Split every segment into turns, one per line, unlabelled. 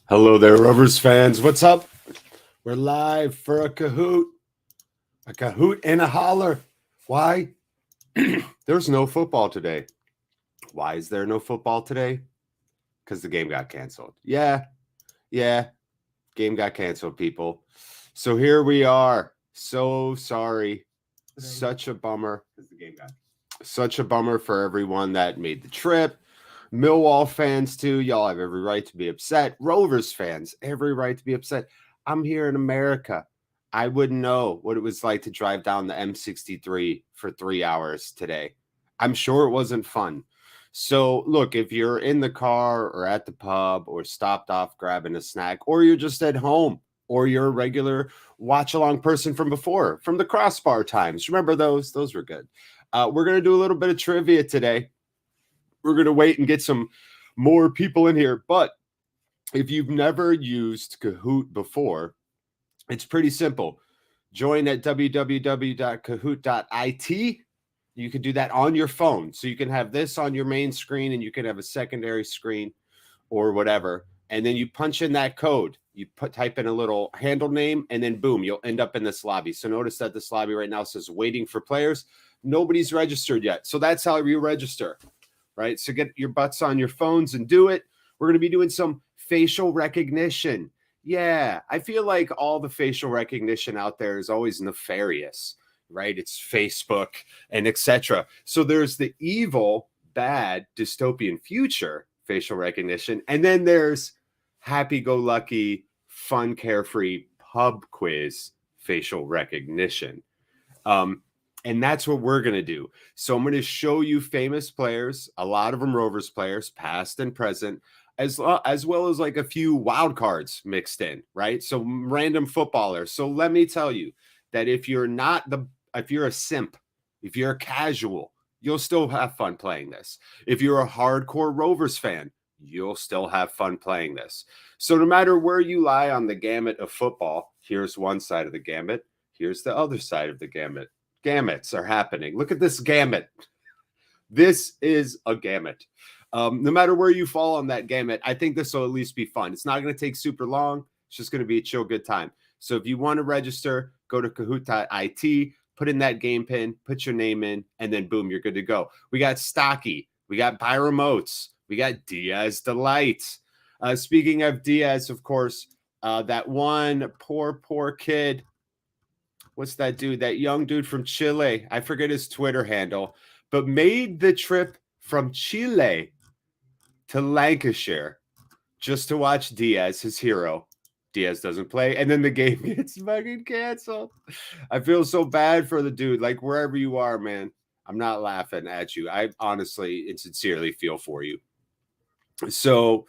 Hello there, Rovers fans. What's up? We're live for a Kahoot and a holler. Why? There's no football today. Why is there no football today? Because the game got canceled. Yeah, game got canceled, people. So here we are. So sorry. Such a bummer. Such a bummer for everyone that made the trip. Millwall fans, too. Y'all have every right to be upset. Rovers fans, every right to be upset. I'm here in America. I wouldn't know what it was like to drive down the M63 for 3 hours today. I'm sure it wasn't fun. So, look, if you're in the car or at the pub or stopped off grabbing a snack, or you're just at home, or you're a regular watch-along person from before, from the crossbar times. Remember those? Those were good. We're going to do a little bit of trivia today. We're going to wait and get some more people in here. But if you've never used Kahoot before, it's pretty simple. Join at www.kahoot.it. You can do that on your phone. So you can have this on your main screen and you can have a secondary screen or whatever. And then you punch in that code. You type in a little handle name and then boom, you'll end up in this lobby. So notice that this lobby right now says waiting for players. Nobody's registered yet. So that's how you register. Right? So get your butts on your phones and do it. We're going to be doing some facial recognition. Yeah, I feel like all the facial recognition out there is always nefarious, right? It's Facebook and etc. So there's the evil, bad, dystopian future facial recognition. And then there's happy-go-lucky, fun, carefree pub quiz facial recognition. And that's what we're going to do. So I'm going to show you famous players, a lot of them Rovers players, past and present, as well as like a few wild cards mixed in, right? So random footballers. So let me tell you that if you're a simp, if you're a casual, you'll still have fun playing this. If you're a hardcore Rovers fan, you'll still have fun playing this. So no matter where you lie on the gamut of football, here's one side of the gamut, here's the other side of the gamut. Gamuts are happening. Look at this gamut. This is a gamut. No matter where you fall on that gamut, I think this will at least be fun. It's not going to take super long. It's just going to be a chill, good time. So if you want to register, go to kahoot.it, put in that game pin, put your name in, and then boom, you're good to go. We got Stocky. We got Byram Oates. We got Diaz Delight. Speaking of Diaz, of course, that one poor kid. What's that dude? That young dude from Chile. I forget his Twitter handle, but made the trip from Chile to Lancashire just to watch Diaz, his hero. Diaz doesn't play, and then the game gets fucking canceled. I feel so bad for the dude. Like, wherever you are, man, I'm not laughing at you. I honestly and sincerely feel for you. So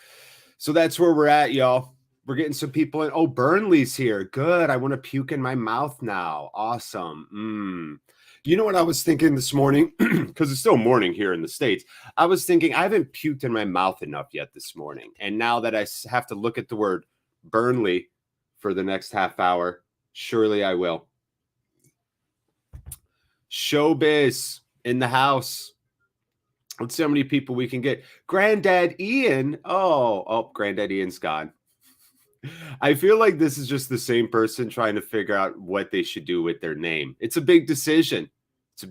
that's where we're at, y'all. We're getting some people in. Oh, Burnley's here. Good. I want to puke in my mouth now. Awesome. You know what I was thinking this morning? Because it's still morning here in the States. I was thinking I haven't puked in my mouth enough yet this morning. And now that I have to look at the word Burnley for the next half hour, surely I will. Showbiz in the house. Let's see how many people we can get. Granddad Ian. Oh, Granddad Ian's gone. I feel like this is just the same person trying to figure out what they should do with their name. It's a big decision. So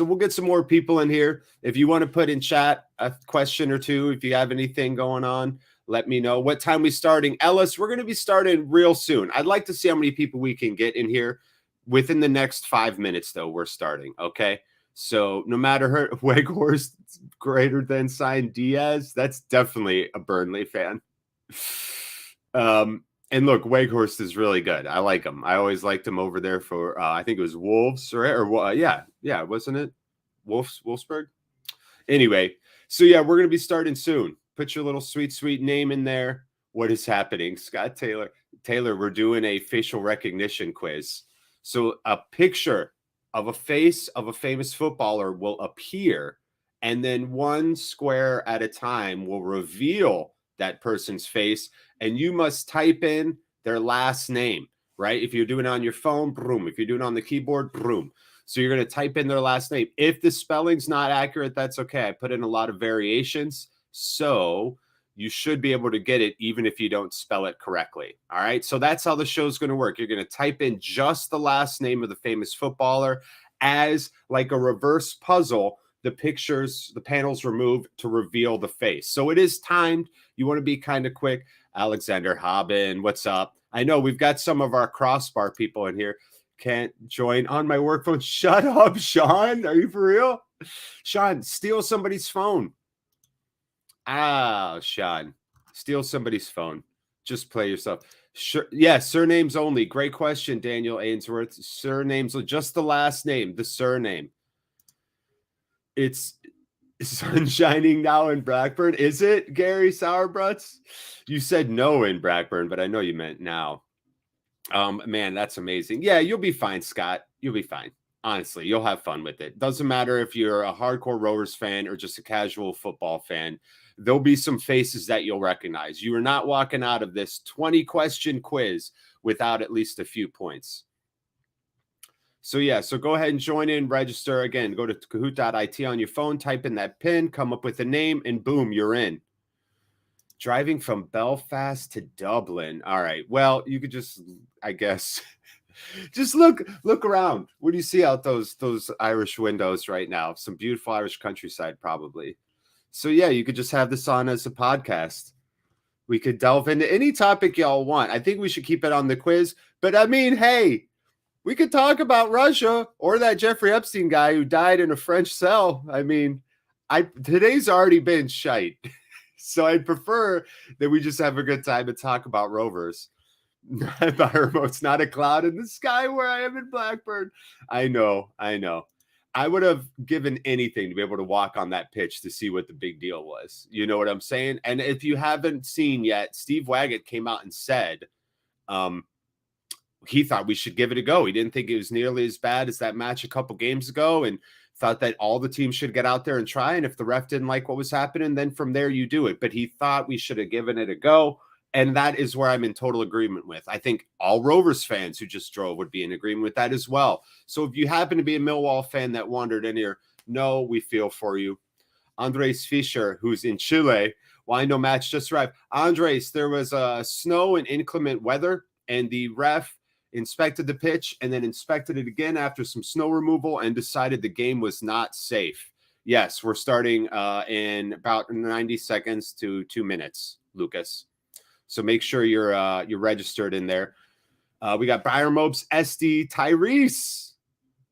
we'll get some more people in here. If you want to put in chat a question or two, if you have anything going on, let me know. What time we starting? Ellis, we're going to be starting real soon. I'd like to see how many people we can get in here within the next 5 minutes, though. We're starting, okay? So no matter Weghorst greater than sign Diaz, that's definitely a Burnley fan. And look, Weghorst is really good. I like him. I always liked him over there for I think it was Wolves yeah, wasn't it? Wolfsburg. Anyway, so yeah, we're gonna be starting soon. Put your little sweet name in there. What is happening? Scott Taylor, we're doing a facial recognition quiz. So a picture of a face of a famous footballer will appear, and then one square at a time will reveal that person's face, and you must type in their last name, right? If you're doing it on your phone, boom. If you're doing it on the keyboard, boom. So you're going to type in their last name. If the spelling's not accurate, that's okay. I put in a lot of variations, so you should be able to get it even if you don't spell it correctly. All right. So that's how the show's going to work. You're going to type in just the last name of the famous footballer as like a reverse puzzle. The panels removed to reveal the face. So it is timed. You want to be kind of quick. Alexander Hobbin, what's up? I know we've got some of our crossbar people in here. Can't join on my work phone. Shut up, Sean. Are you for real? Sean, steal somebody's phone. Sean, steal somebody's phone. Just play yourself. Sure. Yeah, surnames only. Great question, Daniel Ainsworth. Surnames, just the last name, the surname. It's sun shining now in Blackburn. Is it, Gary Sauerbrutz? You said no in Blackburn, but I know you meant now. Man, that's amazing. Yeah, you'll be fine, Scott. You'll be fine. Honestly, you'll have fun with it. Doesn't matter if you're a hardcore Rovers fan or just a casual football fan. There'll be some faces that you'll recognize. You are not walking out of this 20-question quiz without at least a few points. So yeah, so go ahead and join in, register. Again, go to kahoot.it on your phone, type in that PIN, come up with a name, and boom, you're in. Driving from Belfast to Dublin. All right. Well, you could just, I guess, just look around. What do you see out those Irish windows right now? Some beautiful Irish countryside, probably. So yeah, you could just have this on as a podcast. We could delve into any topic y'all want. I think we should keep it on the quiz. But I mean, hey, we could talk about Russia or that Jeffrey Epstein guy who died in a French cell. I mean, today's already been shite. So I'd prefer that we just have a good time and talk about Rovers. It's not a cloud in the sky where I am in Blackburn. I know. I would have given anything to be able to walk on that pitch to see what the big deal was. You know what I'm saying? And if you haven't seen yet, Steve Waggett came out and said he thought we should give it a go. He didn't think it was nearly as bad as that match a couple games ago and thought that all the teams should get out there and try. And if the ref didn't like what was happening, then from there you do it. But he thought we should have given it a go. And that is where I'm in total agreement with. I think all Rovers fans who just drove would be in agreement with that as well. So if you happen to be a Millwall fan that wandered in here, no, we feel for you. Andres Fischer, who's in Chile, why no match just arrived. Andres, there was snow and inclement weather, and the ref inspected the pitch and then inspected it again after some snow removal and decided the game was not safe. Yes, we're starting in about 90 seconds to 2 minutes, Lucas. So make sure you're registered in there. We got Byron Mopes, SD, Tyrese,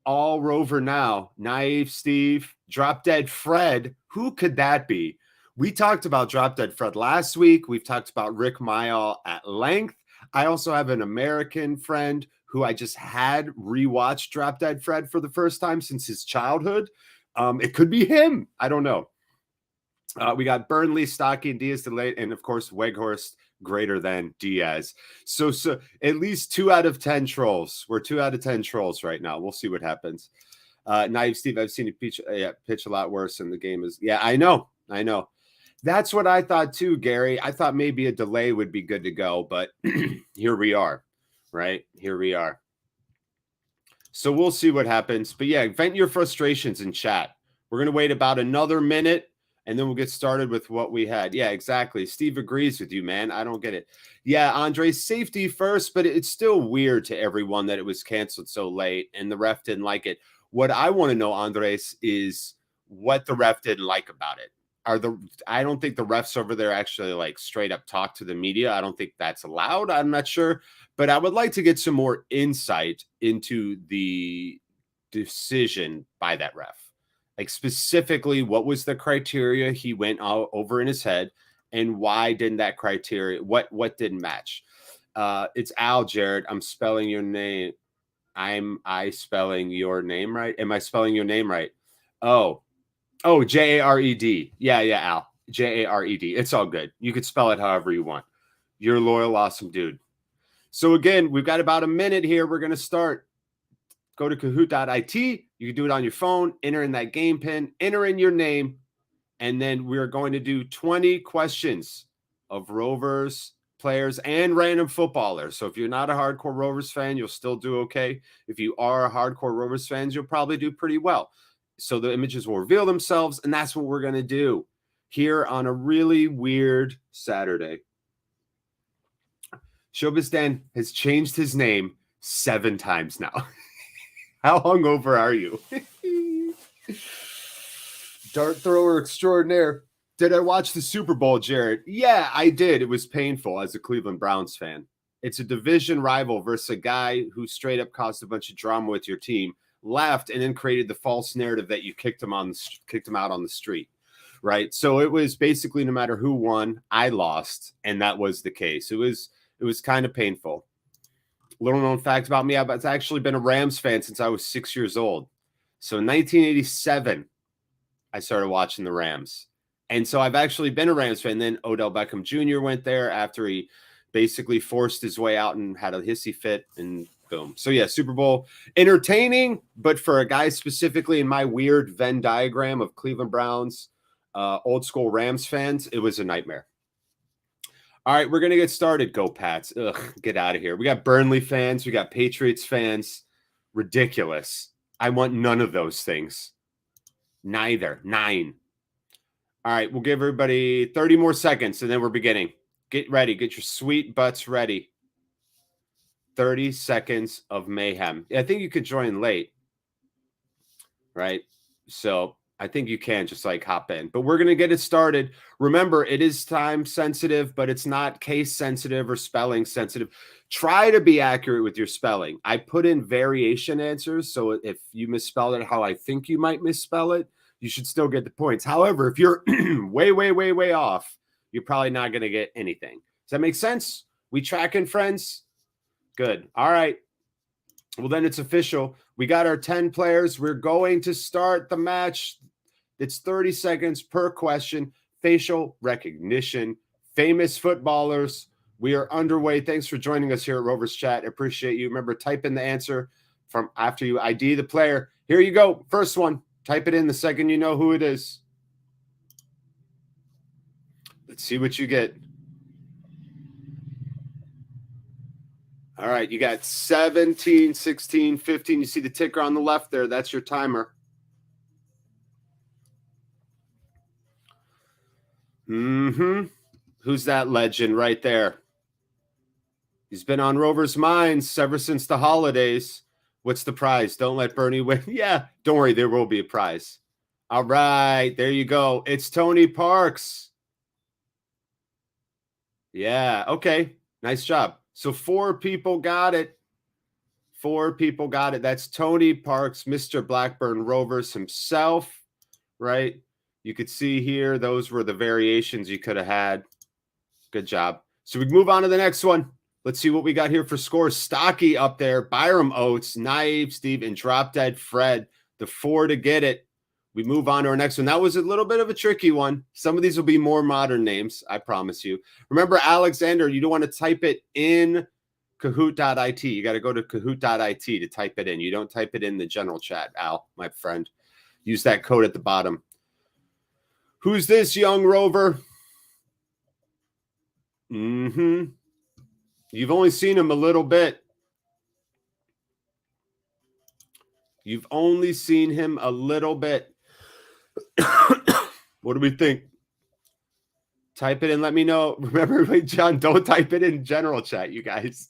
all Rover now. Naive Steve, Drop Dead Fred. Who could that be? We talked about Drop Dead Fred last week. We've talked about Rick Mayall at length. I also have an American friend who I just had rewatched Drop Dead Fred for the first time since his childhood. It could be him. I don't know. We got Burnley, Stocky, and Diaz delayed, and of course Weghorst greater than Diaz. So at least 2 out of 10 trolls. We're 2 out of 10 trolls right now. We'll see what happens. Naive Steve, I've seen you pitch a lot worse, and the game is. Yeah, I know. That's what I thought too, Gary. I thought maybe a delay would be good to go, but here we are, right? Here we are. So we'll see what happens. But yeah, vent your frustrations in chat. We're going to wait about another minute, and then we'll get started with what we had. Yeah, exactly. Steve agrees with you, man. I don't get it. Yeah, Andre, safety first, but it's still weird to everyone that it was canceled so late, and the ref didn't like it. What I want to know, Andres, is what the ref didn't like about it. I don't think the refs over there actually like straight up talk to the media. I don't think that's allowed. I'm not sure, but I would like to get some more insight into the decision by that ref. Like specifically, what was the criteria he went over in his head, and why didn't that criteria, what didn't match? It's Al, Jared. I'm spelling your name. I spelling your name right? Am I spelling your name right? Oh, Jared. Yeah, Al. Jared. It's all good. You could spell it however you want. You're a loyal, awesome dude. So again, we've got about a minute here. We're going to start. Go to kahoot.it. You can do it on your phone. Enter in that game pin. Enter in your name. And then we're going to do 20 questions of Rovers players and random footballers. So if you're not a hardcore Rovers fan, you'll still do okay. If you are a hardcore Rovers fan, you'll probably do pretty well. So the images will reveal themselves, and that's what we're going to do. here on a really weird Saturday. Showbiz Dan has changed his name 7 times now. How hungover are you? Dart thrower extraordinaire. Did I watch the Super Bowl, Jared? Yeah, I did. It was painful as a Cleveland Browns fan. It's a division rival versus a guy who straight up caused a bunch of drama with your team, left, and then created the false narrative that you kicked him out on the street, right? So it was basically no matter who won, I lost, and that was the case. It was kind of painful. Little known fact about me, I've actually been a Rams fan since I was 6 years old. So in 1987, I started watching the Rams. And so I've actually been a Rams fan. Then Odell Beckham Jr. went there after he basically forced his way out and had a hissy fit, and boom. So yeah, Super Bowl, entertaining, but for a guy specifically in my weird Venn diagram of Cleveland Browns, old school Rams fans, it was a nightmare. All right, we're going to get started. Go Pats. Ugh, get out of here. We got Burnley fans. We got Patriots fans. Ridiculous. I want none of those things. Neither. 9. All right, we'll give everybody 30 more seconds, and then we're beginning. Get ready. Get your sweet butts ready. 30 seconds of mayhem. I think you could join late, right? So I think you can just like hop in. But we're going to get it started. Remember, it is time sensitive, but it's not case sensitive or spelling sensitive. Try to be accurate with your spelling. I put in variation answers, so if you misspell it how I think you might misspell it, you should still get the points. However, if you're way off, you're probably not going to get anything. Does that make sense? We tracking, friends? Good. All right. Well, then it's official. We got our 10 players. We're going to start the match. It's 30 seconds per question. Facial recognition. Famous footballers. We are underway. Thanks for joining us here at Rovers Chat. Appreciate you. Remember, type in the answer from after you ID the player. Here you go. First one. Type it in the second you know who it is. Let's see what you get. All right, you got 17, 16, 15. You see the ticker on the left there. That's your timer. Who's that legend right there? He's been on Rovers' minds ever since the holidays. What's the prize? Don't let Bernie win. Yeah, don't worry. There will be a prize. All right, there you go. It's Tony Parks. Yeah, okay. Nice job. So 4 people got it. 4 people got it. That's Tony Parks, Mr. Blackburn Rovers himself, right? You could see here, those were the variations you could have had. Good job. So we move on to the next one. Let's see what we got here for scores. Stocky up there, Byram Oates, Naive Steve, and Drop Dead Fred. The 4 to get it. We move on to our next one. That was a little bit of a tricky one. Some of these will be more modern names, I promise you. Remember, Alexander, you don't want to type it in Kahoot.it. You got to go to Kahoot.it to type it in. You don't type it in the general chat, Al, my friend. Use that code at the bottom. Who's this young rover? You've only seen him a little bit. You've only seen him a little bit. What do we think? Type it in. Let me know. Remember, wait, John, don't type it in general chat, you guys.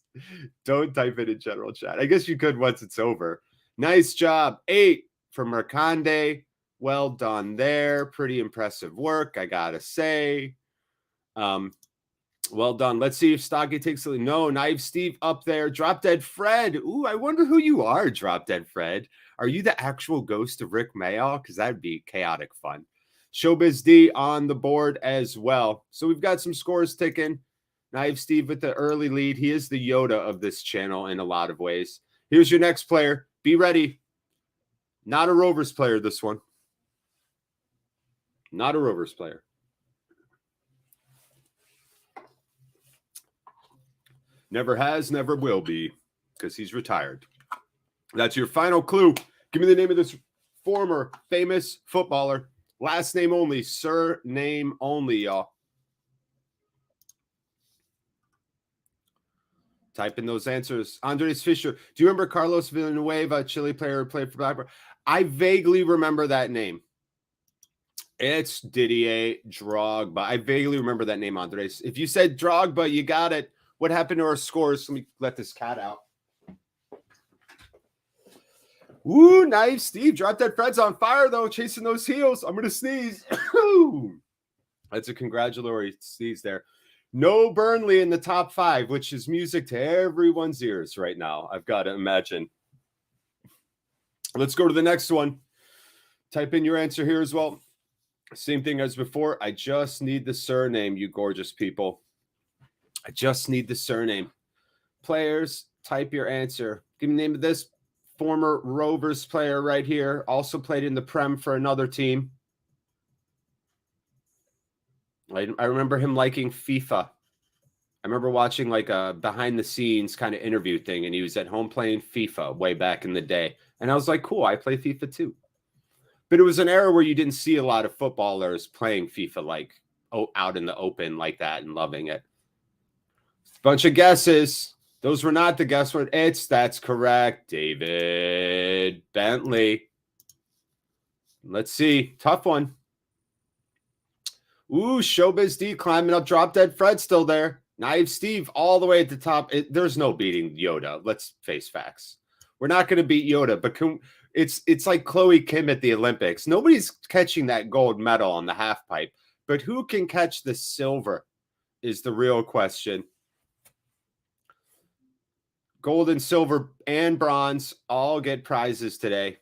Don't type it in general chat. I guess you could once it's over. Nice job. 8 from Mercande. Well done there. Pretty impressive work, I got to say. Well done. Let's see if Stocky takes it. No, Naive Steve up there. Drop Dead Fred. Ooh, I wonder who you are, Drop Dead Fred. Are you the actual ghost of Rick Mayall? Because that'd be chaotic fun. Showbiz D on the board as well. So we've got some scores ticking. Naive Steve with the early lead. He is the Yoda of this channel in a lot of ways. Here's your next player. Be ready. Not a Rovers player, this one. Not a Rovers player. Never has, never will be, because he's retired. That's your final clue. Give me the name of this former famous footballer. Last name only, surname only, y'all. Type in those answers. Andres Fisher. Do you remember Carlos Villanueva, Chile player who played for Blackburn? I vaguely remember that name. It's Didier Drogba. I vaguely remember that name, Andres. If you said Drogba, you got it. What happened to our scores? Let me let this cat out. Ooh, nice. Steve, Drop Dead Fred's on fire, though, chasing those heels. I'm going to sneeze. That's a congratulatory sneeze there. No Burnley in the top 5, which is music to everyone's ears right now. I've got to imagine. Let's go to the next one. Type in your answer here as well. Same thing as before. I just need the surname, you gorgeous people. I just need the surname. Players, type your answer. Give me the name of this former Rovers player right here. Also played in the Prem for another team. I remember him liking FIFA. I remember watching like a behind the scenes kind of interview thing, and he was at home playing FIFA way back in the day. And I was like, cool, I play FIFA too. But it was an era where you didn't see a lot of footballers playing FIFA like out in the open like that and loving it. Bunch of guesses. Those were not the guess word. That's correct. David Bentley. Let's see. Tough one. Ooh, Showbiz D climbing up. Drop Dead Fred still there. Naive Steve all the way at the top. There's no beating Yoda. Let's face facts. We're not going to beat Yoda, but it's like Chloe Kim at the Olympics. Nobody's catching that gold medal on the half pipe, but who can catch the silver is the real question. Gold and silver and bronze all get prizes today.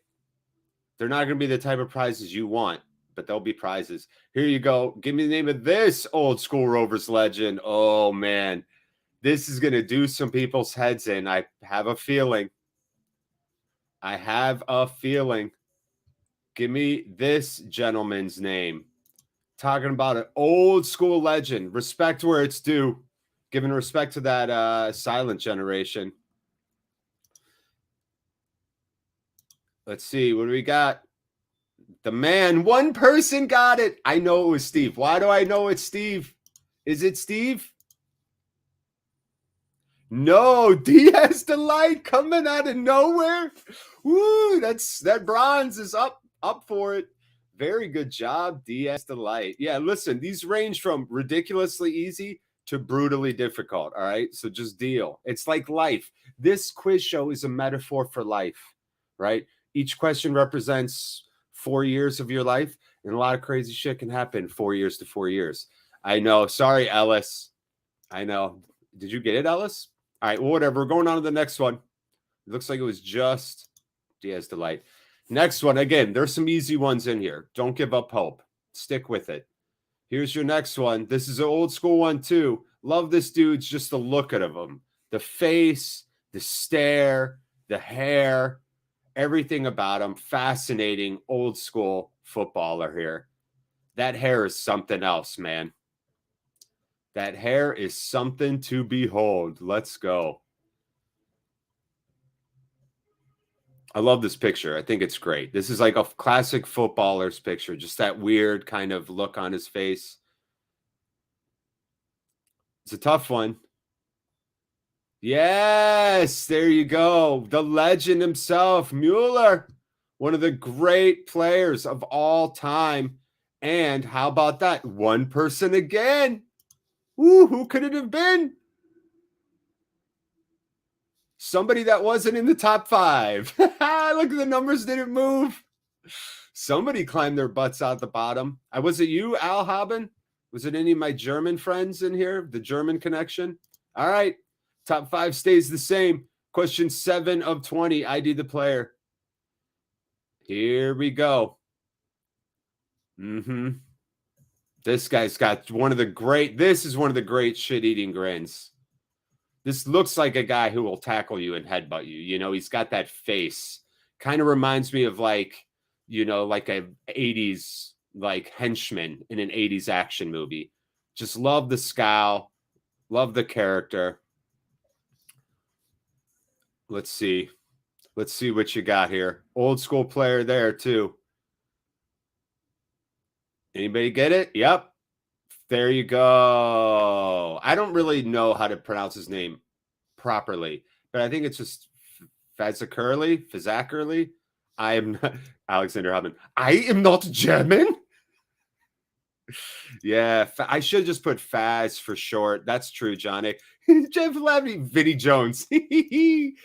They're not going to be the type of prizes you want, but they'll be prizes. Here you go. Give me the name of this old school Rovers legend. Oh, man. This is going to do some people's heads in. I have a feeling. Give me this gentleman's name. Talking about an old school legend. Respect where it's due. Giving respect to that silent generation. Let's see. What do we got? The man. One person got it. I know it was Steve. Why do I know it's Steve? Is it Steve? No. Diaz Delight coming out of nowhere. Woo. That bronze is up for it. Very good job, Diaz Delight. Yeah, listen, these range from ridiculously easy to brutally difficult, all right? So just deal. It's like life. This quiz show is a metaphor for life, right? Each question represents 4 years of your life, and a lot of crazy shit can happen 4 years to 4 years. I know. Sorry, Ellis. I know. Did you get it, Ellis? All right, well, whatever. We're going on to the next one. It looks like it was just Diaz Delight. Next one. Again, there's some easy ones in here. Don't give up hope. Stick with it. Here's your next one. This is an old school one, too. Love this dude's just the look at him. The face, the stare, the hair, everything about him. Fascinating old school footballer here. That hair is something else, man. That hair is something to behold. Let's go. I love this picture. I think it's great. This is like a classic footballer's picture. Just that weird kind of look on his face. It's a tough one. Yes, there you go. The legend himself, Mueller. One of the great players of all time. And how about that? One person again. Ooh, who could it have been? Somebody that wasn't in the top 5. Look at the numbers didn't move. Somebody climbed their butts out the bottom. Was it you, Al Haben? Was it any of my German friends in here? The German connection? All right. Top 5 stays the same. Question 7 of 20. ID the player. Here we go. This guy's got one of the great shit-eating grins. This looks like a guy who will tackle you and headbutt you. You know, he's got that face. Kind of reminds me of like, you know, like a 80s like henchman in an 80s action movie. Just love the scowl. Love the character. Let's see. Let's see what you got here. Old school player there too. Anybody get it? Yep. There you go. I don't really know how to pronounce his name properly, but I think it's just Fazakerley. I am not Alexander Hubman. I am not German. Yeah, I should just put Faz for short. That's true, Johnny. Jeff Levy, Vinny Jones. He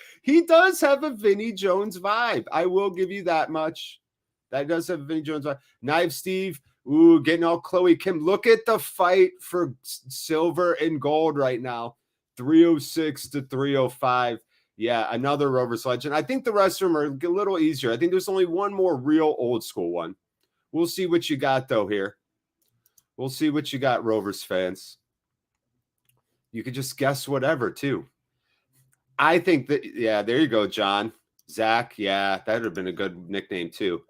does have a Vinny Jones vibe. I will give you that much. That does have a Vinny Jones vibe. Knife Steve, ooh, getting all Chloe Kim. Look at the fight for silver and gold right now. 306 to 305. Yeah, another Rovers legend. I think the rest of them are a little easier. I think there's only one more real old school one. We'll see what you got, though, here. We'll see what you got, Rovers fans. You could just guess whatever, too. I think that, yeah, there you go, John. Zach, yeah, that would have been a good nickname, too.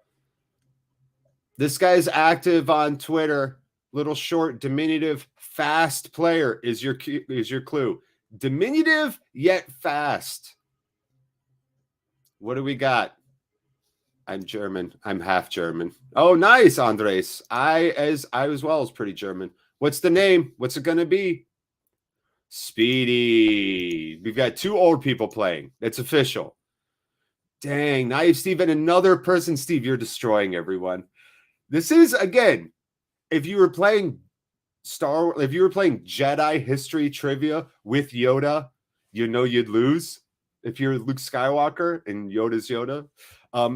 This guy's active on Twitter. Little short, diminutive, fast player is your clue. Diminutive, yet fast. What do we got? I'm German. I'm half German. Oh, nice, Andres. I as well is pretty German. What's the name? What's it going to be? Speedy. We've got two old people playing. It's official. Dang, Naive Steve and another person. Steve, you're destroying everyone. This is, again, if you were playing if you were playing Jedi history trivia with Yoda, you know you'd lose. If you're Luke Skywalker and Yoda's Yoda,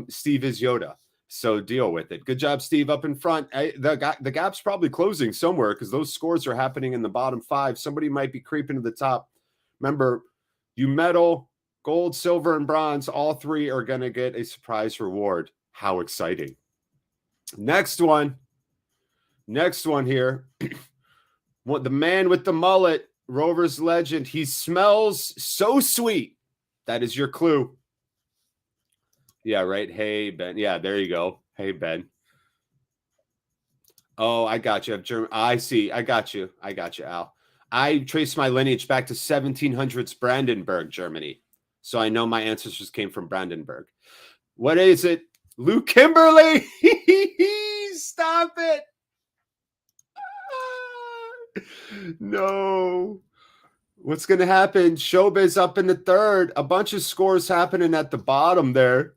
Steve is Yoda. So deal with it. Good job, Steve, up in front. The gap's probably closing somewhere because those scores are happening in the bottom five. Somebody might be creeping to the top. Remember, you medal, gold, silver, and bronze. All three are going to get a surprise reward. How exciting. Next one here. The man with the mullet, Rovers legend. He smells so sweet. That is your clue. Yeah, right. Hey, Ben. Yeah, there you go. Hey, Ben. Oh, I got you. I see. I got you, Al. I trace my lineage back to 1700s Brandenburg, Germany. So I know my ancestors came from Brandenburg. What is it? Luke Kimberly. Stop it. No. What's going to happen? Showbiz up in the third. A bunch of scores happening at the bottom there.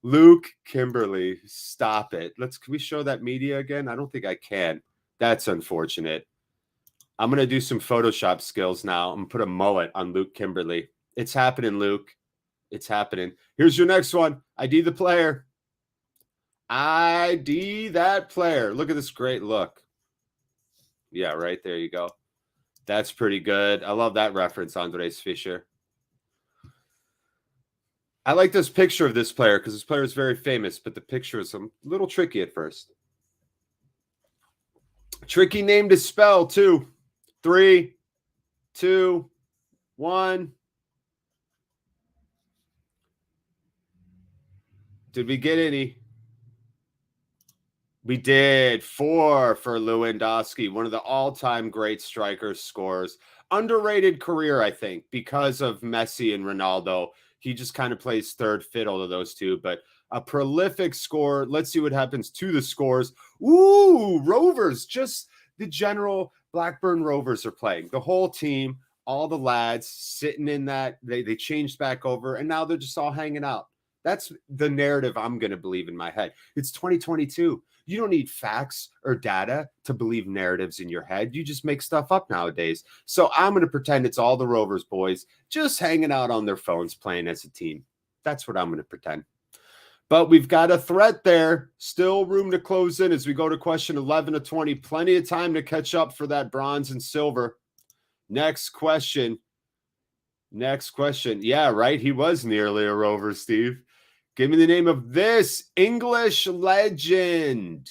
Luke Kimberly. Stop it. Can we show that media again? I don't think I can. That's unfortunate. I'm going to do some Photoshop skills now. I'm going to put a mullet on Luke Kimberly. It's happening, Luke. It's happening. Here's your next one. ID the player. ID that player. Look at this great look. Yeah, right there you go. That's pretty good. I love that reference, Andres Fischer. I like this picture of this player because this player is very famous, but the picture is a little tricky at first. Tricky name to spell, too. 3, 2, 1. Did we get any? We did. 4 for Lewandowski, one of the all-time great strikers, scores. Underrated career, I think, because of Messi and Ronaldo. He just kind of plays third fiddle to those two, but a prolific score. Let's see what happens to the scores. Ooh, Rovers, just the general Blackburn Rovers are playing. The whole team, all the lads sitting in that. They changed back over, and now they're just all hanging out. That's the narrative I'm going to believe in my head. It's 2022. You don't need facts or data to believe narratives in your head. You just make stuff up nowadays. So I'm going to pretend it's all the Rovers boys just hanging out on their phones playing as a team. That's what I'm going to pretend. But we've got a threat there. Still room to close in as we go to question 11 to 20. Plenty of time to catch up for that bronze and silver. Next question. Yeah, right. He was nearly a Rover, Steve. Give me the name of this English legend.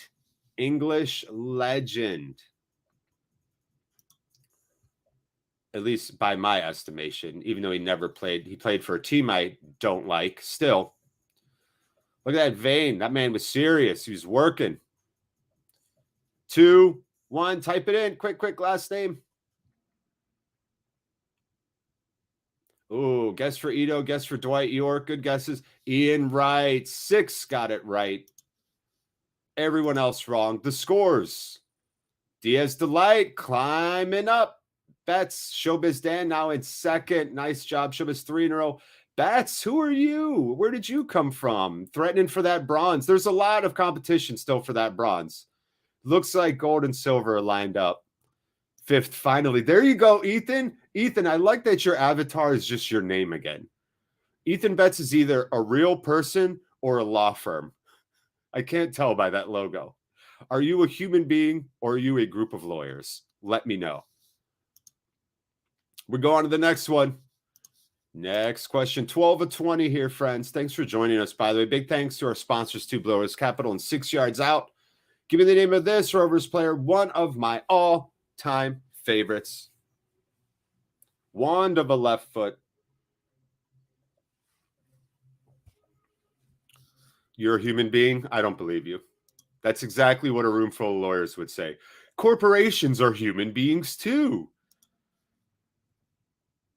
English legend. At least by my estimation, even though he never played. He played for a team I don't like. Still, look at that vein. That man was serious. He was working. 2, 1. Type it in. Quick, last name. Ooh, guess for Ito, guess for Dwight York. Good guesses. Ian Wright. 6 got it right. Everyone else wrong. The scores. Diaz Delight climbing up. Betts, Showbiz Dan now in second. Nice job, Showbiz, 3 in a row. Betts, who are you? Where did you come from? Threatening for that bronze. There's a lot of competition still for that bronze. Looks like gold and silver are lined up. 5th, finally. There you go, Ethan. Ethan, I like that your avatar is just your name again. Ethan Betts is either a real person or a law firm. I can't tell by that logo. Are you a human being or are you a group of lawyers? Let me know. We go on to the next one. Next question, 12 of 20 here, friends. Thanks for joining us, by the way. Big thanks to our sponsors, too, Blowers Capital and 6 Yards Out. Give me the name of this Rovers player, one of my all-time favorites. Wand of a left foot. You're a human being? I don't believe you. That's exactly what a room full of lawyers would say. Corporations are human beings, too.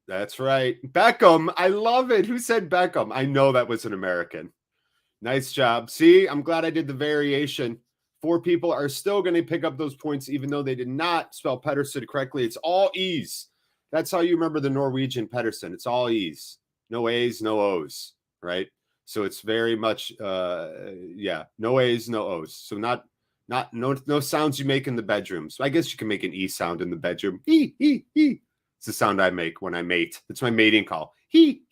That's right. Beckham. I love it. Who said Beckham? I know that was an American. Nice job. See, I'm glad I did the variation. 4 people are still going to pick up those points, even though they did not spell Pedersen correctly. It's all E's. That's how you remember the Norwegian Pedersen. It's all E's. No A's, no O's, right? So it's very much, no A's, no O's. So no sounds you make in the bedroom. So I guess you can make an E sound in the bedroom. He. It's the sound I make when I mate. It's my mating call. He.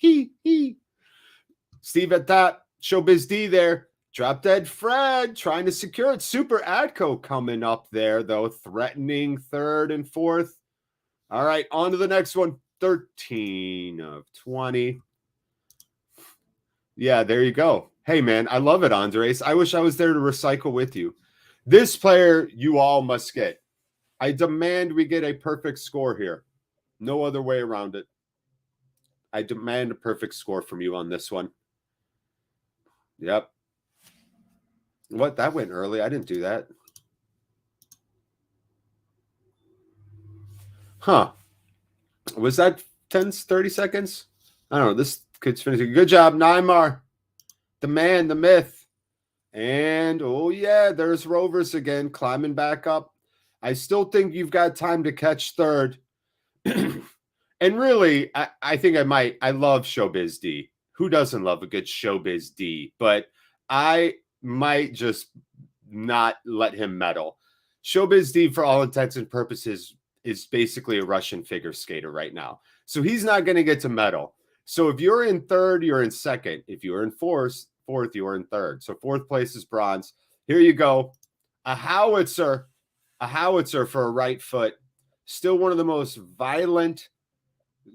Steve at that. Showbiz D there. Drop Dead Fred trying to secure it. Super Adco coming up there, though, threatening 3rd and 4th. All right, on to the next one. 13 of 20. Yeah, there you go. Hey, man, I love it, Andres. I wish I was there to recycle with you. This player you all must get. I demand we get a perfect score here. No other way around it. I demand a perfect score from you on this one. Yep. What? That went early. I didn't do that. Huh. Was that 30 seconds? I don't know. This kid's finishing. Good job, Neymar. The man, the myth. And, oh, yeah, there's Rovers again, climbing back up. I still think you've got time to catch 3rd. And really, I think I might. I love Showbiz D. Who doesn't love a good Showbiz D? But I might just not let him medal. Showbiz D, for all intents and purposes, is basically a Russian figure skater right now. So he's not going to get to medal. So if you're in 3rd, you're in 2nd. If you're in 4th, you're in 3rd. So 4th place is bronze. Here you go. A howitzer for a right foot. Still one of the most violent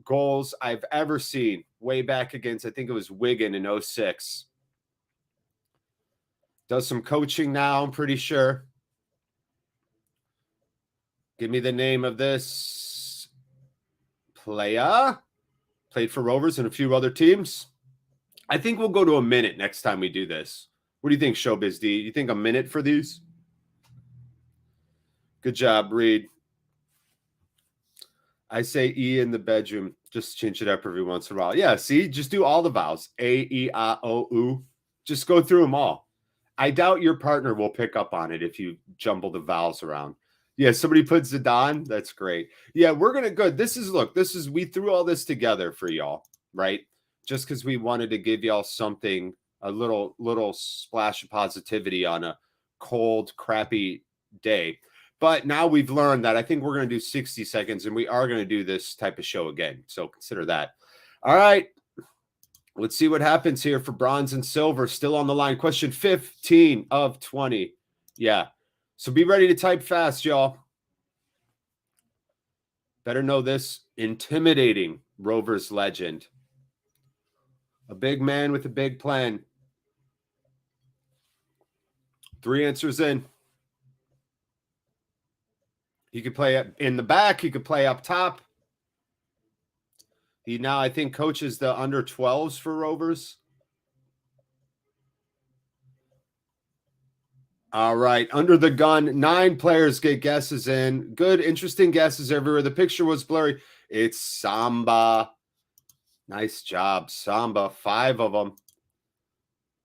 goals I've ever seen. Way back against, I think it was Wigan in 06. Does some coaching now, I'm pretty sure. Give me the name of this player. Played for Rovers and a few other teams. I think we'll go to a minute next time we do this. What do you think, Showbiz D? You think a minute for these? Good job, Reed. I say E in the bedroom. Just change it up every once in a while. Yeah, see? Just do all the vowels. A, E, I, O, U. Just go through them all. I doubt your partner will pick up on it if you jumble the vowels around. Yeah, somebody put Zidane. That's great. Yeah, we're going to go. We threw all this together for y'all, right? Just because we wanted to give y'all something, a little splash of positivity on a cold, crappy day. But now we've learned that I think we're going to do 60 seconds, and we are going to do this type of show again. So consider that. All right. Let's see what happens here for bronze and silver. Still on the line. Question 15 of 20. Yeah. So be ready to type fast, y'all. Better know this intimidating Rovers legend. A big man with a big plan. 3 answers in. He could play in the back. He could play up top. He now, I think, coaches the under 12s for Rovers. All right. Under the gun, 9 players get guesses in. Good, interesting guesses everywhere. The picture was blurry. It's Samba. Nice job, Samba. 5 of them.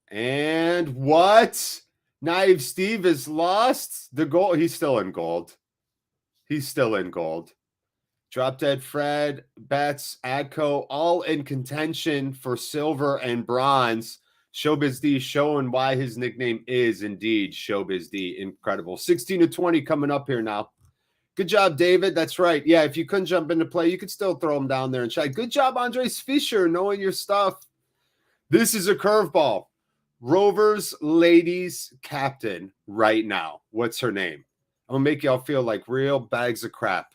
And what? Naive Steve is lost. The goal. He's still in gold. Drop Dead Fred, Betts, Adco, all in contention for silver and bronze. Showbiz D showing why his nickname is indeed Showbiz D. Incredible. 16 to 20 coming up here now. Good job, David. That's right. Yeah, if you couldn't jump into play, you could still throw them down there and chat. Good job, Andres Fisher, knowing your stuff. This is a curveball. Rovers ladies captain right now. What's her name? I'm going to make y'all feel like real bags of crap.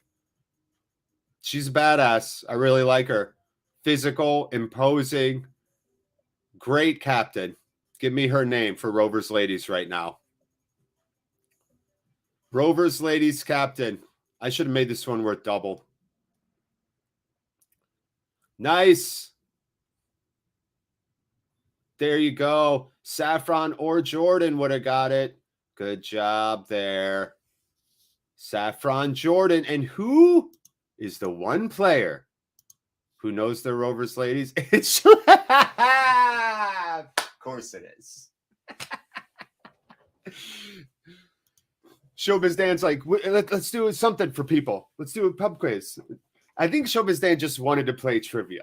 She's a badass. I really like her. Physical, imposing, great captain. Give me her name for Rovers ladies right now. Rovers ladies captain. I should have made this one worth double. Nice. There you go. Saffron or Jordan would have got it. Good job there. Saffron Jordan. And who is the one player who knows the Rovers ladies? It's of course it is. Showbiz Dan's like, let's do something for people. Let's do a pub quiz. I think Showbiz Dan just wanted to play trivia.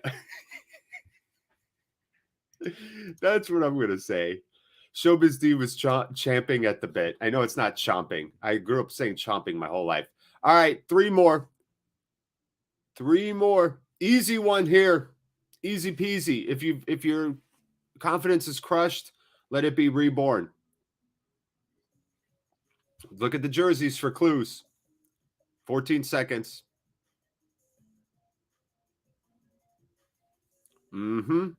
That's what I'm going to say. Showbiz D was champing at the bit. I know it's not chomping. I grew up saying chomping my whole life. All right, 3 more. 3 more. Easy one here. Easy peasy. If your confidence is crushed, let it be reborn. Look at the jerseys for clues. 14 seconds. Mm-hmm.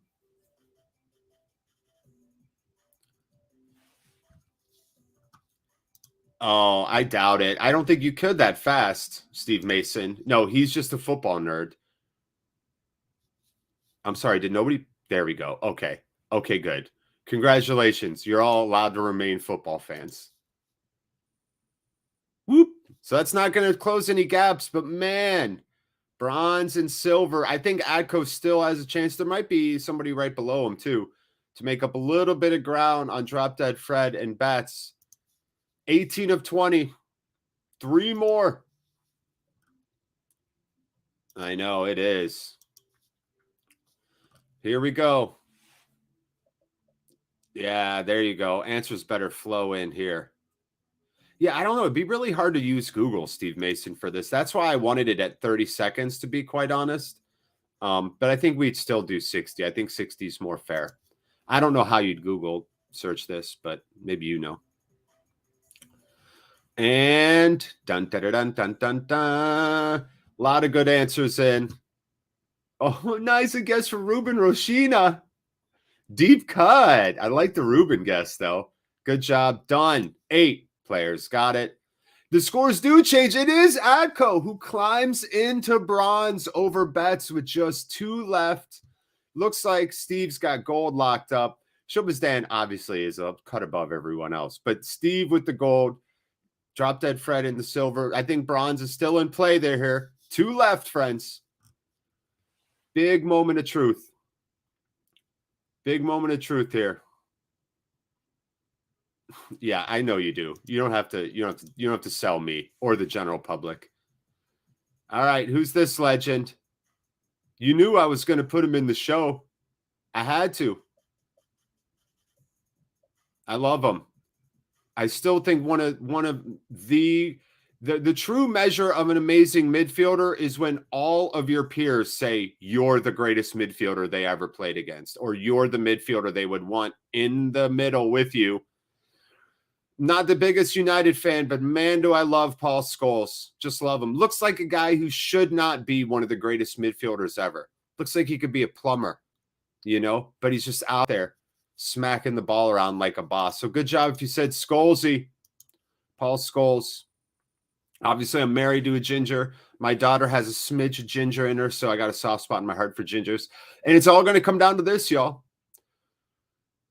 Oh, I doubt it. I don't think you could that fast, Steve Mason. No, he's just a football nerd. I'm sorry, did nobody? There we go. Okay. Okay, good. Congratulations. You're all allowed to remain football fans. Whoop. So that's not going to close any gaps, but man, bronze and silver. I think Adco still has a chance. There might be somebody right below him, too, to make up a little bit of ground on Drop Dead Fred and Bets. 18 of 20. 3 more. I know it is. Here we go. Yeah, there you go. Answers better flow in here. Yeah, I don't know. It'd be really hard to use Google, Steve Mason, for this. That's why I wanted it at 30 seconds, to be quite honest. But I think we'd still do 60. I think 60 is more fair. I don't know how you'd Google search this, but maybe you know. And dun dun dun dun dun dun. A lot of good answers in. Oh, nice a guess from Ruben Roshina. Deep cut. I like the Ruben guess, though. Good job. Done. 8 players. Got it. The scores do change. It is Adco who climbs into bronze over Bets with just 2 left. Looks like Steve's got gold locked up. Showbiz Dan obviously is a cut above everyone else. But Steve with the gold. Drop Dead Fred in the silver. I think bronze is still in play there here. 2 left, friends. Big moment of truth. Big moment of truth here. Yeah, I know you do. You don't have to sell me or the general public. All right, who's this legend? You knew I was going to put him in the show. I had to. I love him. I still think one of the true measure of an amazing midfielder is when all of your peers say you're the greatest midfielder they ever played against, or you're the midfielder they would want in the middle with you. Not the biggest United fan, but man, do I love Paul Scholes. Just love him. Looks like a guy who should not be one of the greatest midfielders ever. Looks like he could be a plumber, but he's just out there smacking the ball around like a boss. So good job if you said Scholesy. Paul Scholes. Obviously, I'm married to a ginger. My daughter has a smidge of ginger in her, so I got a soft spot in my heart for gingers. And it's all going to come down to this, y'all.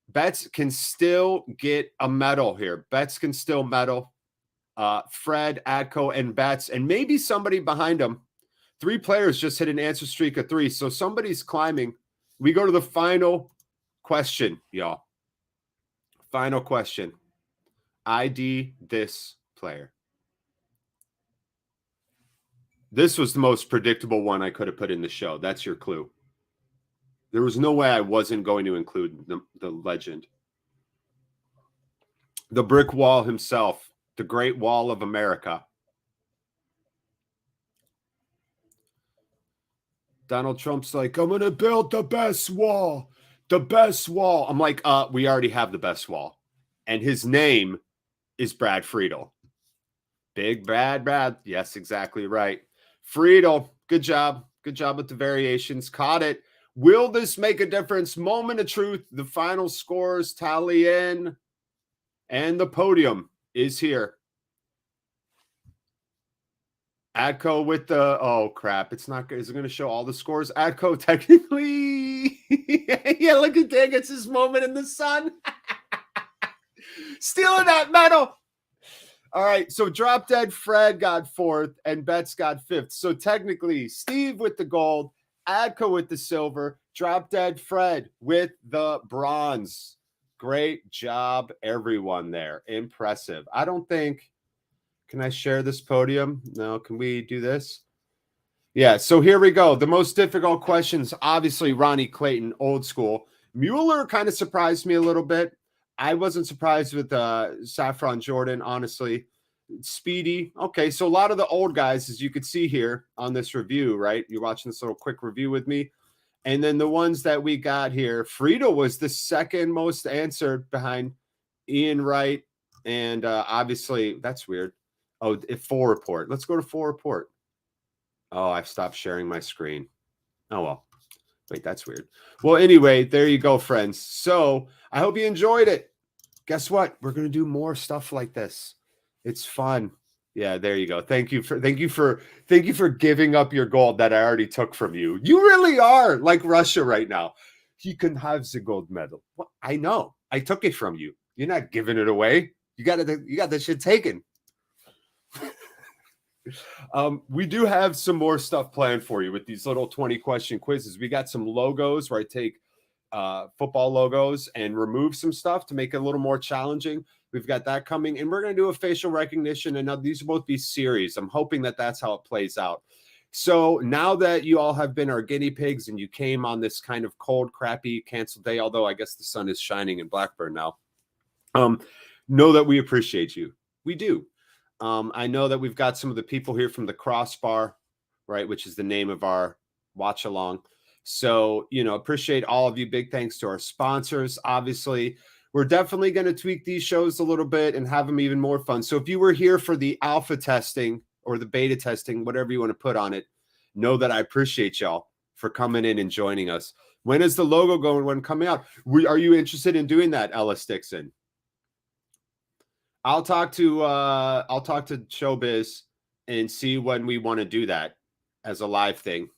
Bets can still get a medal here. Bets can still medal. Fred, Adco, and Bets, and maybe somebody behind them. 3 players just hit an answer streak of 3, so somebody's climbing. We go to the final question, y'all. Final question. ID this player. This was the most predictable one I could have put in the show. That's your clue. There was no way I wasn't going to include the legend. The brick wall himself, the Great Wall of America. Donald Trump's like, I'm going to build the best wall. The best wall. I'm like, we already have the best wall. And his name is Brad Friedel. Big Brad. Yes, exactly right. Friedel, good job. Good job with the variations. Caught it. Will this make a difference? Moment of truth. The final scores tally in. And the podium is here. Adco with the, oh crap, it's not good. Is it going to show all the scores? Adco technically, yeah, look at Dan gets his moment in the sun. Stealing that medal. All right, so Drop Dead Fred got fourth and Betts got fifth. So technically, Steve with the gold, Adco with the silver, Drop Dead Fred with the bronze. Great job, everyone there. Impressive. I don't think... Can I share this podium? No, can we do this? Yeah, so here we go. The most difficult questions, obviously, Ronnie Clayton, old school. Mueller kind of surprised me a little bit. I wasn't surprised with Saffron Jordan, honestly. Speedy. Okay, so a lot of the old guys, as you could see here on this review, right? You're watching this little quick review with me. And then the ones that we got here, Friedel was the second most answered behind Ian Wright. And obviously, that's weird. Oh, full report. Let's go to full report. Oh, I've stopped sharing my screen. Oh, well. Wait, that's weird. Well, anyway, there you go, friends. So I hope you enjoyed it. Guess what? We're going to do more stuff like this. It's fun. Yeah, there you go. Thank you for giving up your gold that I already took from you. You really are like Russia right now. He can have the gold medal. Well, I know. I took it from you. You're not giving it away. You got the shit taken. We do have some more stuff planned for you with these little 20-question quizzes. We got some logos where I take football logos and remove some stuff to make it a little more challenging. We've got that coming, and we're going to do a facial recognition, and now these will both be series. I'm hoping that that's how it plays out. So now that you all have been our guinea pigs and you came on this kind of cold, crappy, canceled day, although I guess the sun is shining in Blackburn now, know that we appreciate you. We do. I know that we've got some of the people here from the Crossbar, right, which is the name of our watch along. So, appreciate all of you. Big thanks to our sponsors. Obviously, we're definitely going to tweak these shows a little bit and have them even more fun. So if you were here for the alpha testing or the beta testing, whatever you want to put on it, know that I appreciate y'all for coming in and joining us. When is the logo going? When coming out? Are you interested in doing that, Ellis Dixon? I'll talk to Showbiz and see when we want to do that as a live thing.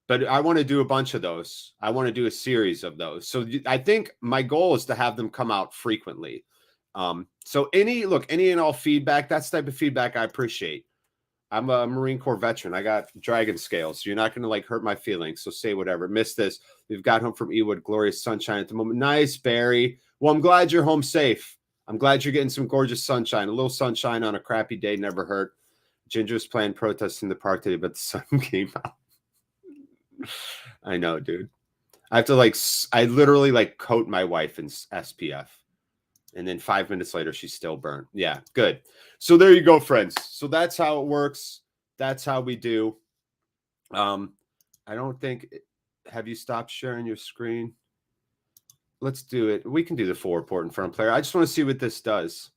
But I want to do a bunch of those. I want to do a series of those. So I think my goal is to have them come out frequently. So any and all feedback, that's the type of feedback I appreciate. I'm a Marine Corps veteran. I got dragon scales. So you're not going to hurt my feelings. So say whatever. Missed this. We've got home from Ewood. Glorious sunshine at the moment. Nice, Barry. Well, I'm glad you're home safe. I'm glad you're getting some gorgeous sunshine. A little sunshine on a crappy day never hurt. Ginger's playing protest in the park today, but the sun came out. I know, dude. I have to I literally coat my wife in SPF. And then 5 minutes later, she's still burnt. Yeah, good. So there you go, friends. So that's how it works. That's how we do. I don't think, have you stopped sharing your screen? Let's do it. We can do the full report in front of player. I just want to see what this does.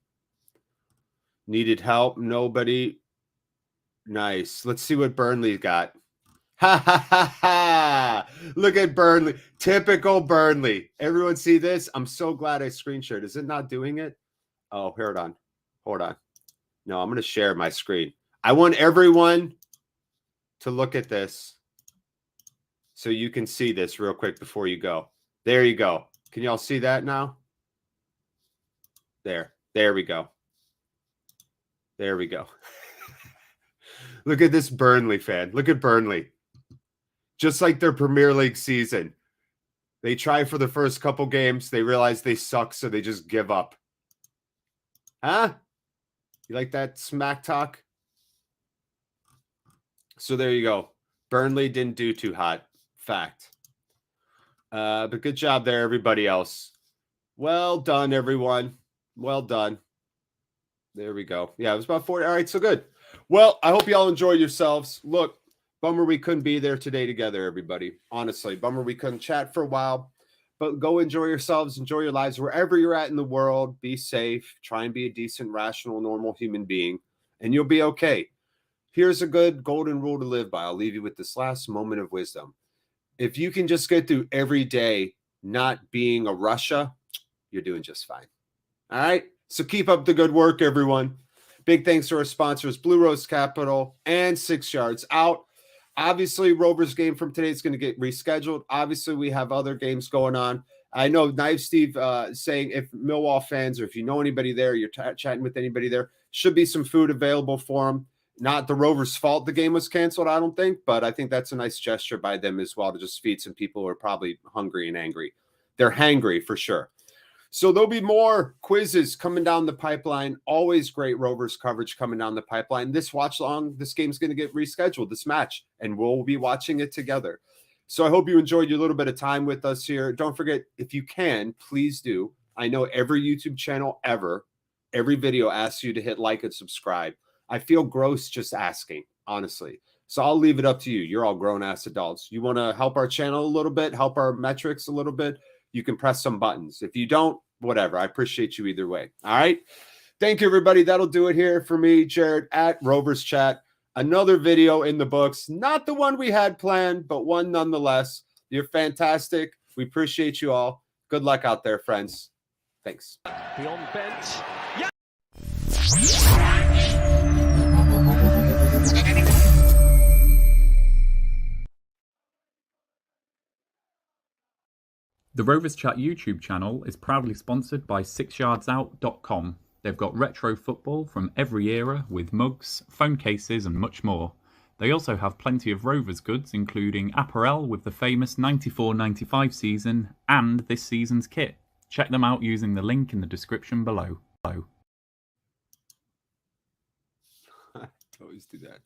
Needed help. Nobody. Nice. Let's see what Burnley got. Ha ha ha ha. Look at Burnley. Typical Burnley. Everyone see this? I'm so glad I screen shared. Is it not doing it? Oh, hold on. Hold on. No, I'm going to share my screen. I want everyone to look at this so you can see this real quick before you go. There you go. Can y'all see that now? There we go. There we go. Look at this Burnley fan. Look at Burnley. Just like their Premier League season. They try for the first couple games. They realize they suck, so they just give up. Huh? You like that smack talk? So there you go. Burnley didn't do too hot. Fact. But good job there, everybody else. Well done, everyone. Well done. There we go. Yeah, it was about 40. All right, so good. Well, I hope you all enjoy yourselves. Look, bummer we couldn't be there today together, everybody. Honestly, bummer we couldn't chat for a while. But go enjoy yourselves, enjoy your lives wherever you're at in the world. Be safe. Try and be a decent, rational, normal human being, and you'll be okay. Here's a good golden rule to live by. I'll leave you with this last moment of wisdom. If you can just get through every day not being a Russia, you're doing just fine. All right? So keep up the good work, everyone. Big thanks to our sponsors, Blue Rose Capital and 6 Yards Out. Obviously, Rovers game from today is going to get rescheduled. Obviously, we have other games going on. I know Knife Steve saying if Millwall fans or if you know anybody there, you're chatting with anybody there, should be some food available for them. Not the Rovers' fault the game was canceled, I don't think, but I think that's a nice gesture by them as well to just feed some people who are probably hungry and angry. They're hangry for sure. So there'll be more quizzes coming down the pipeline. Always great Rovers coverage coming down the pipeline. This watch long, this game's going to get rescheduled, this match, and we'll be watching it together. So I hope you enjoyed your little bit of time with us here. Don't forget, if you can, please do. I know every YouTube channel ever, every video asks you to hit like and subscribe. I feel gross just asking, honestly. So I'll leave it up to you. You're all grown-ass adults. You want to help our channel a little bit, help our metrics a little bit, you can press some buttons. If you don't, whatever. I appreciate you either way. All right. Thank you, everybody. That'll do it here for me, Jared, at Rovers Chat. Another video in the books. Not the one we had planned, but one nonetheless. You're fantastic. We appreciate you all. Good luck out there, friends. Thanks.
Beyond bent. Yeah.
The Rovers Chat YouTube channel is proudly sponsored by 6yardsout.com. They've got retro football from every era with mugs, phone cases and much more. They also have plenty of Rovers goods including apparel with the famous 94-95 season and this season's kit. Check them out using the link in the description below.
I always do that.